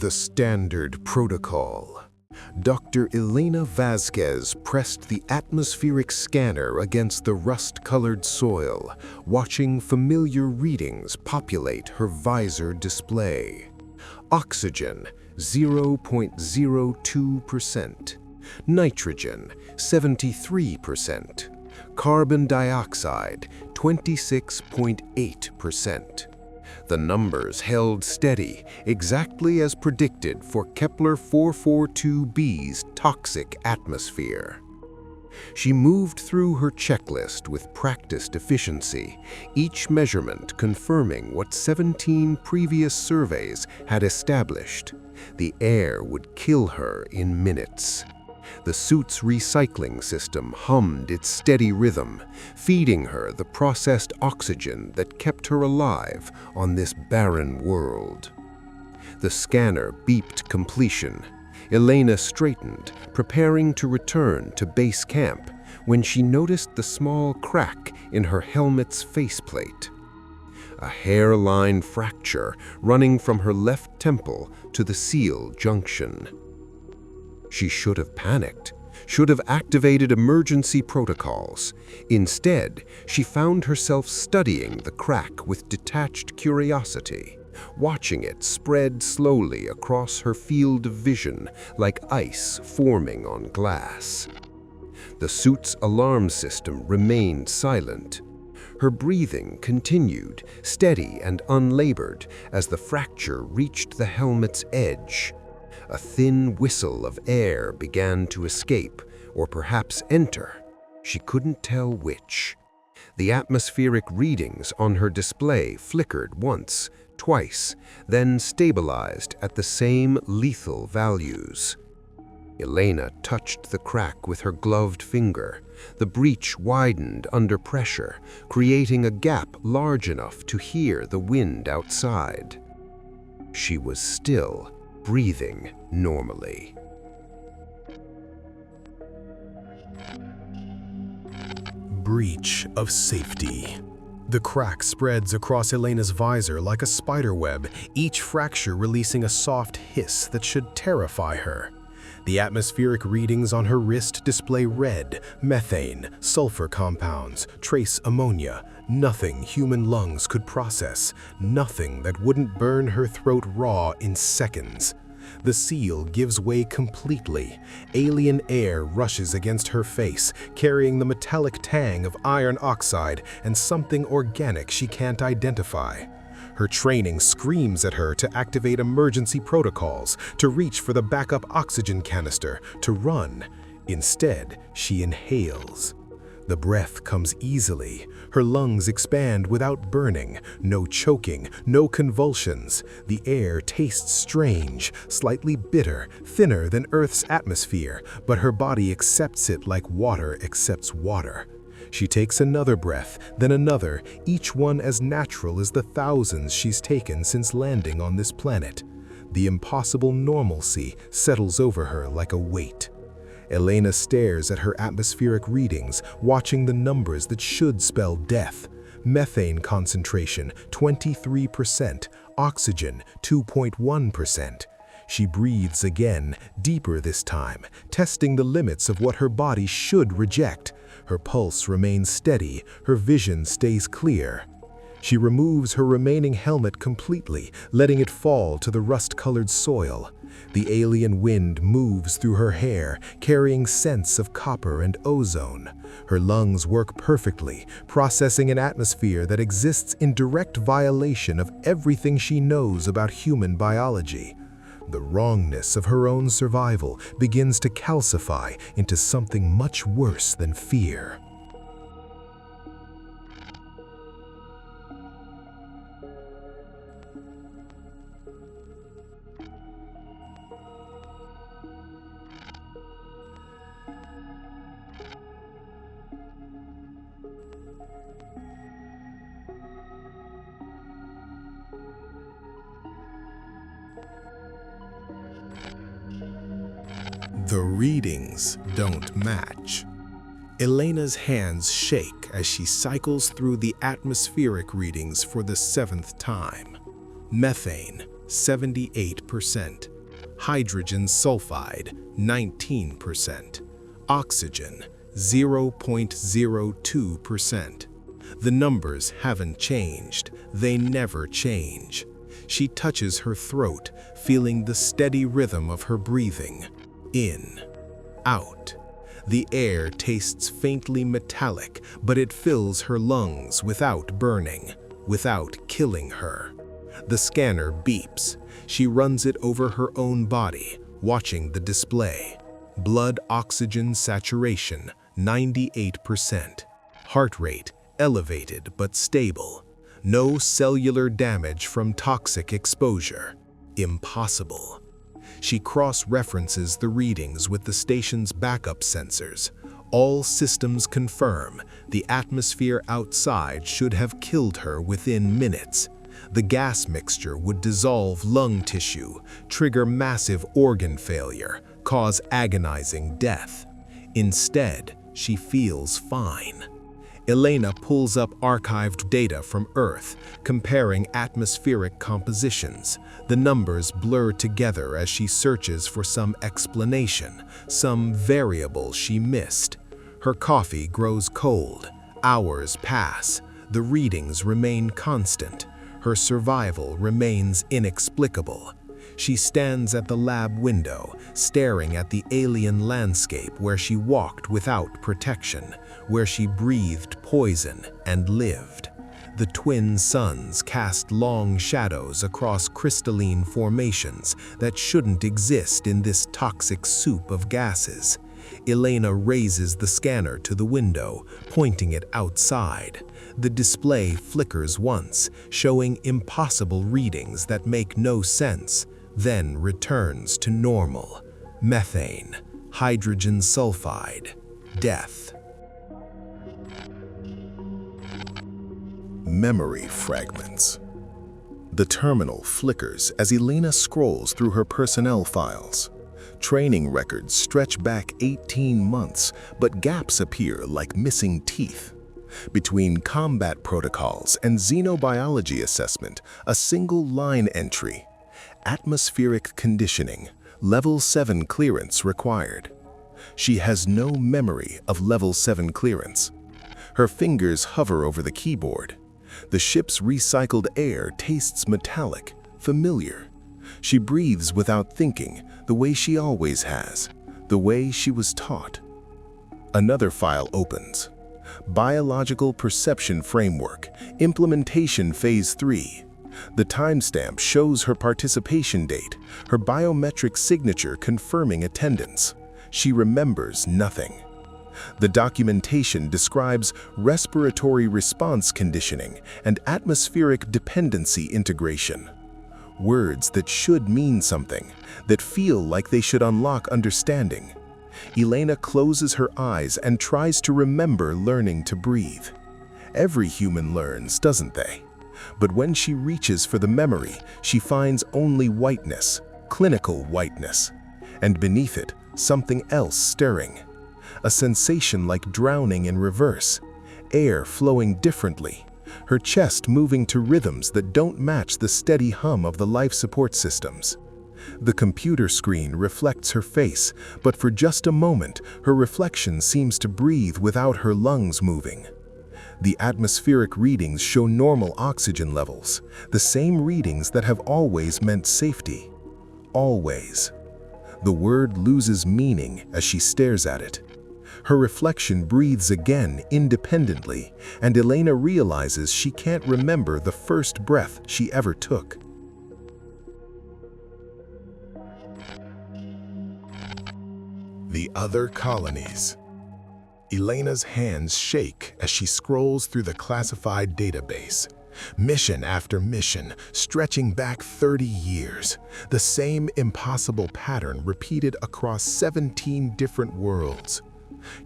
The standard protocol. Dr. Elena Vasquez pressed the atmospheric scanner against the rust-colored soil, watching familiar readings populate her visor display. Oxygen, 0.02%. Nitrogen, 73%. Carbon dioxide, 26.8%. The numbers held steady, exactly as predicted for Kepler 442b's toxic atmosphere. She moved through her checklist with practiced efficiency, each measurement confirming what 17 previous surveys had established. The air would kill her in minutes. The suit's recycling system hummed its steady rhythm, feeding her the processed oxygen that kept her alive on this barren world. The scanner beeped completion. Elena straightened, preparing to return to base camp, when she noticed the small crack in her helmet's faceplate. A hairline fracture running from her left temple to the seal junction. She should have panicked, should have activated emergency protocols. Instead, she found herself studying the crack with detached curiosity, watching it spread slowly across her field of vision like ice forming on glass. The suit's alarm system remained silent. Her breathing continued, steady and unlabored, as the fracture reached the helmet's edge. A thin whistle of air began to escape, or perhaps enter. She couldn't tell which. The atmospheric readings on her display flickered once, twice, then stabilized at the same lethal values. Elena touched the crack with her gloved finger. The breach widened under pressure, creating a gap large enough to hear the wind outside. She was still breathing normally. Breach of safety. The crack spreads across Elena's visor like a spider web, each fracture releasing a soft hiss that should terrify her. The atmospheric readings on her wrist display red, methane, sulfur compounds, trace ammonia, nothing human lungs could process, nothing that wouldn't burn her throat raw in seconds. The seal gives way completely. Alien air rushes against her face, carrying the metallic tang of iron oxide and something organic she can't identify. Her training screams at her to activate emergency protocols, to reach for the backup oxygen canister, to run. Instead, she inhales. The breath comes easily. Her lungs expand without burning. No choking, no convulsions. The air tastes strange, slightly bitter, thinner than Earth's atmosphere, but her body accepts it like water accepts water. She takes another breath, then another, each one as natural as the thousands she's taken since landing on this planet. The impossible normalcy settles over her like a weight. Elena stares at her atmospheric readings, watching the numbers that should spell death. Methane concentration, 23%. Oxygen, 2.1%. She breathes again, deeper this time, testing the limits of what her body should reject. Her pulse remains steady, her vision stays clear. She removes her remaining helmet completely, letting it fall to the rust-colored soil. The alien wind moves through her hair, carrying scents of copper and ozone. Her lungs work perfectly, processing an atmosphere that exists in direct violation of everything she knows about human biology. The wrongness of her own survival begins to calcify into something much worse than fear. The readings don't match. Elena's hands shake as she cycles through the atmospheric readings for the 7th time. Methane, 78%. Hydrogen sulfide, 19%. Oxygen, 0.02%. The numbers haven't changed. They never change. She touches her throat, feeling the steady rhythm of her breathing. In, out. The air tastes faintly metallic, but it fills her lungs without burning, without killing her. The scanner beeps. She runs it over her own body, watching the display. Blood oxygen saturation, 98%. Heart rate, elevated but stable. No cellular damage from toxic exposure. Impossible. She cross-references the readings with the station's backup sensors. All systems confirm the atmosphere outside should have killed her within minutes. The gas mixture would dissolve lung tissue, trigger massive organ failure, cause agonizing death. Instead, she feels fine. Elena pulls up archived data from Earth, comparing atmospheric compositions. The numbers blur together as she searches for some explanation, some variable she missed. Her coffee grows cold. Hours pass. The readings remain constant. Her survival remains inexplicable. She stands at the lab window, staring at the alien landscape where she walked without protection, where she breathed poison and lived. The twin suns cast long shadows across crystalline formations that shouldn't exist in this toxic soup of gases. Elena raises the scanner to the window, pointing it outside. The display flickers once, showing impossible readings that make no sense, then returns to normal. Methane, hydrogen sulfide, death. Memory fragments. The terminal flickers as Elena scrolls through her personnel files. Training records stretch back 18 months, but gaps appear like missing teeth. Between combat protocols and xenobiology assessment, a single line entry. Atmospheric conditioning, level 7 clearance required. She has no memory of level 7 clearance. Her fingers hover over the keyboard. The ship's recycled air tastes metallic, familiar. She breathes without thinking, the way she always has, the way she was taught. Another file opens. Biological Perception Framework, Implementation Phase 3. The timestamp shows her participation date, her biometric signature confirming attendance. She remembers nothing. The documentation describes respiratory response conditioning and atmospheric dependency integration. Words that should mean something, that feel like they should unlock understanding. Elena closes her eyes and tries to remember learning to breathe. Every human learns, doesn't they? But when she reaches for the memory, she finds only whiteness, clinical whiteness. And beneath it, something else stirring. A sensation like drowning in reverse, air flowing differently, her chest moving to rhythms that don't match the steady hum of the life support systems. The computer screen reflects her face, but for just a moment, her reflection seems to breathe without her lungs moving. The atmospheric readings show normal oxygen levels, the same readings that have always meant safety. Always. The word loses meaning as she stares at it. Her reflection breathes again independently, and Elena realizes she can't remember the first breath she ever took. The other colonies. Elena's hands shake as she scrolls through the classified database. Mission after mission, stretching back 30 years. The same impossible pattern repeated across 17 different worlds.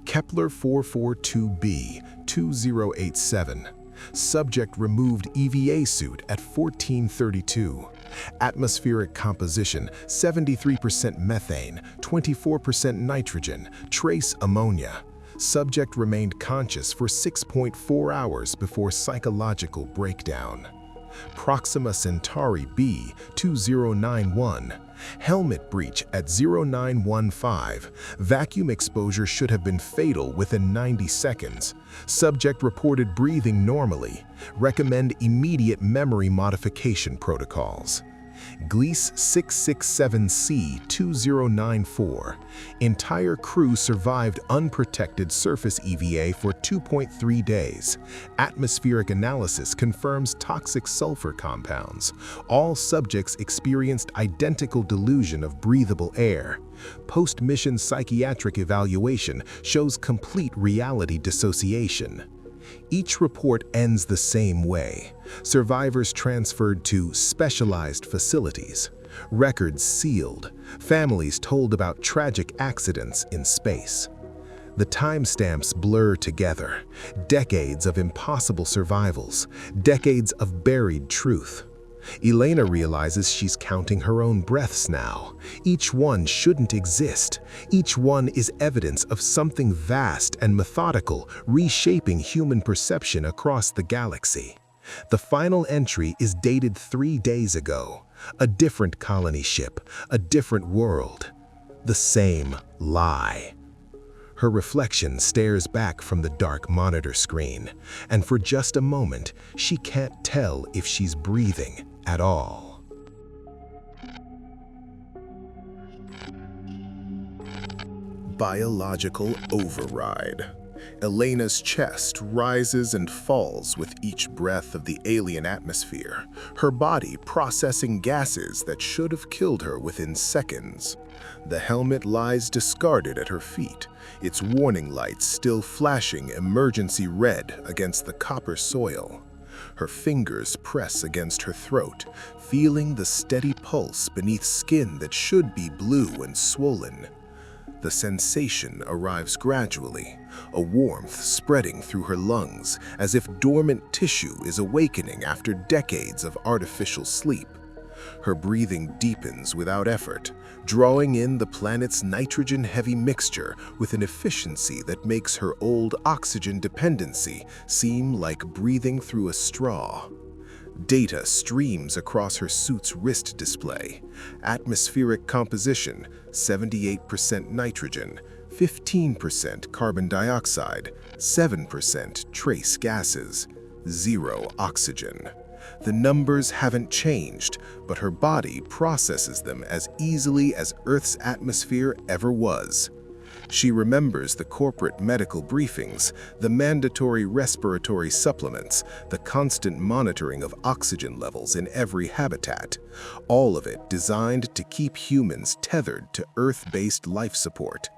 Kepler 442b 2087. Subject removed EVA suit at 1432. Atmospheric composition 73% methane, 24% nitrogen, trace ammonia. Subject remained conscious for 6.4 hours before psychological breakdown. Proxima Centauri B 2091. Helmet breach at 0915. Vacuum exposure should have been fatal within 90 seconds. Subject reported breathing normally. Recommend immediate memory modification protocols. Gliese 667C 2094. Entire crew survived unprotected surface EVA for 2.3 days. Atmospheric analysis confirms toxic sulfur compounds. All subjects experienced identical delusion of breathable air. Post-mission psychiatric evaluation shows complete reality dissociation. Each report ends the same way. Survivors transferred to specialized facilities. Records sealed. Families told about tragic accidents in space. The timestamps blur together. Decades of impossible survivals. Decades of buried truth. Elena realizes she's counting her own breaths now. Each one shouldn't exist. Each one is evidence of something vast and methodical, reshaping human perception across the galaxy. The final entry is dated 3 days ago. A different colony ship, a different world. The same lie. Her reflection stares back from the dark monitor screen, and for just a moment, she can't tell if she's breathing at all. Biological override. Elena's chest rises and falls with each breath of the alien atmosphere, her body processing gases that should have killed her within seconds. The helmet lies discarded at her feet, its warning lights still flashing emergency red against the copper soil. Her fingers press against her throat, feeling the steady pulse beneath skin that should be blue and swollen. The sensation arrives gradually, a warmth spreading through her lungs as if dormant tissue is awakening after decades of artificial sleep. Her breathing deepens without effort, drawing in the planet's nitrogen-heavy mixture with an efficiency that makes her old oxygen dependency seem like breathing through a straw. Data streams across her suit's wrist display. Atmospheric composition: 78% nitrogen, 15% carbon dioxide, 7% trace gases, 0 oxygen. The numbers haven't changed, but her body processes them as easily as Earth's atmosphere ever was. She remembers the corporate medical briefings, the mandatory respiratory supplements, the constant monitoring of oxygen levels in every habitat, all of it designed to keep humans tethered to Earth-based life support.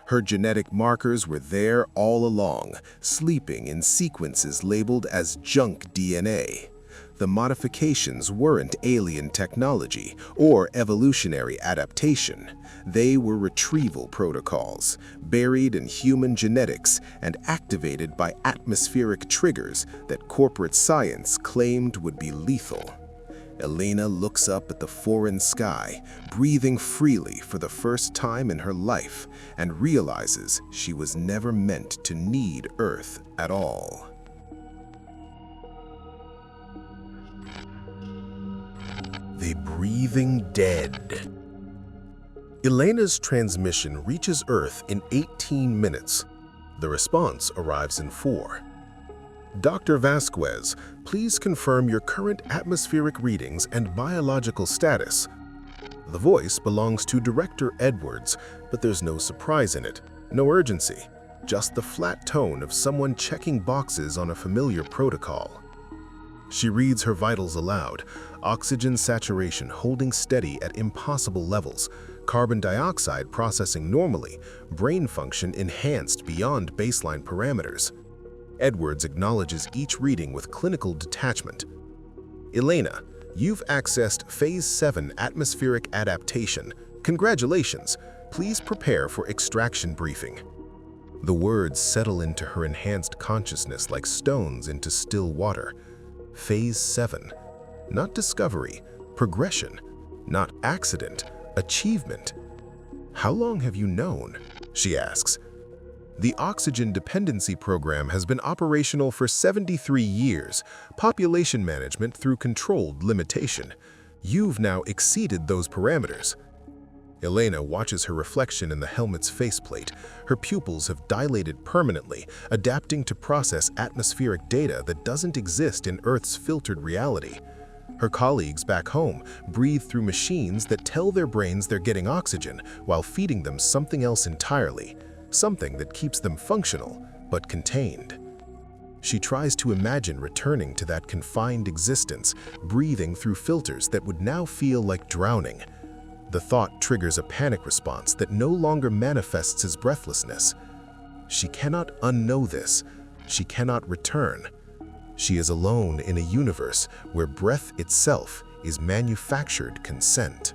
Her genetic markers were there all along, sleeping in sequences labeled as junk DNA. The modifications weren't alien technology or evolutionary adaptation. They were retrieval protocols, buried in human genetics and activated by atmospheric triggers that corporate science claimed would be lethal. Elena looks up at the foreign sky, breathing freely for the first time in her life, and realizes she was never meant to need Earth at all. The breathing dead. Elena's transmission reaches Earth in 18 minutes. The response arrives in 4. Dr. Vasquez, please confirm your current atmospheric readings and biological status. The voice belongs to Director Edwards, but there's no surprise in it, no urgency, just the flat tone of someone checking boxes on a familiar protocol. She reads her vitals aloud, oxygen saturation holding steady at impossible levels, carbon dioxide processing normally, brain function enhanced beyond baseline parameters. Edwards acknowledges each reading with clinical detachment. Elena, you've accessed Phase 7 atmospheric adaptation. Congratulations. Please prepare for extraction briefing. The words settle into her enhanced consciousness like stones into still water. Phase 7. Not discovery, progression. Not accident, achievement. How long have you known? She asks. The Oxygen Dependency Program has been operational for 73 years, population management through controlled limitation. You've now exceeded those parameters. Elena watches her reflection in the helmet's faceplate. Her pupils have dilated permanently, adapting to process atmospheric data that doesn't exist in Earth's filtered reality. Her colleagues back home breathe through machines that tell their brains they're getting oxygen while feeding them something else entirely, something that keeps them functional but contained. She tries to imagine returning to that confined existence, breathing through filters that would now feel like drowning. The thought triggers a panic response that no longer manifests as breathlessness. She cannot unknow this. She cannot return. She is alone in a universe where breath itself is manufactured consent.